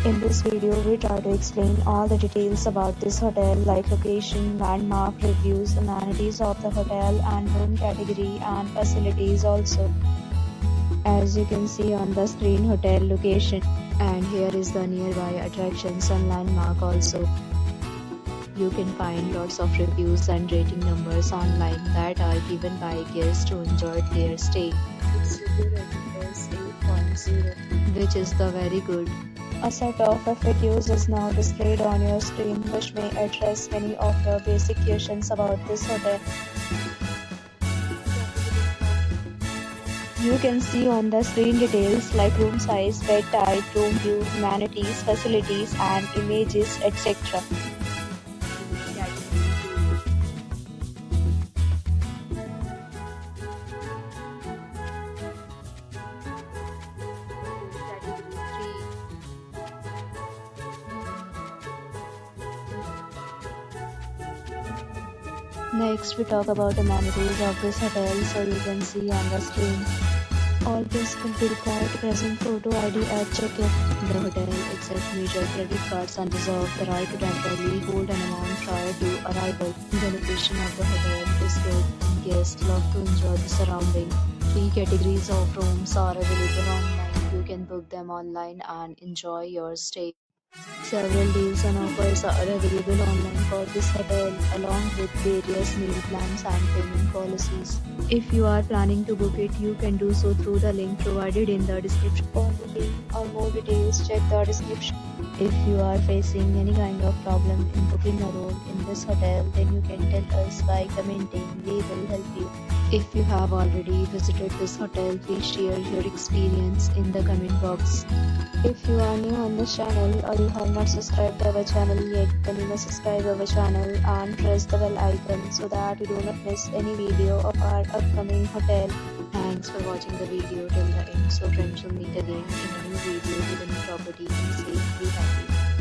In this video, we try to explain all the details about this hotel like location, landmark, reviews, amenities of the hotel and room category and facilities also. As you can see on the screen, hotel location, and here is the nearby attractions and landmark also. You can find lots of reviews and rating numbers online that are given by guests who enjoyed their stay. Its review rating is 8.0, which is the very good. A set of FAQs is now displayed on your screen, which may address many of your basic questions about this hotel. You can see on the screen details like room size, bed type, room view, amenities, facilities and images, etc. Next, we talk about amenities of this hotel, so you can see on the screen. All guests will be required to present photo ID at check-in. The hotel accepts major credit cards and reserves the right to temporarily hold an amount prior to arrival. The location of the hotel is good and guests love to enjoy the surrounding. 3 categories of rooms are available online. You can book them online and enjoy your stay. Several deals and offers are available online for this hotel, along with various meal plans and payment policies. If you are planning to book it, you can do so through the link provided in the description. For booking or more details, check the description. If you are facing any kind of problem in booking a room in this hotel, then you can tell us by commenting. We will help you. If you have already visited this hotel, please share your experience in the comment box. If you are new on this channel or you have not subscribed our channel yet, then you must subscribe our channel and press the bell icon so that you do not miss any video of our upcoming hotel. Thanks for watching the video till the end. So friends, will meet again in a new video with a new property. Be safe, be happy.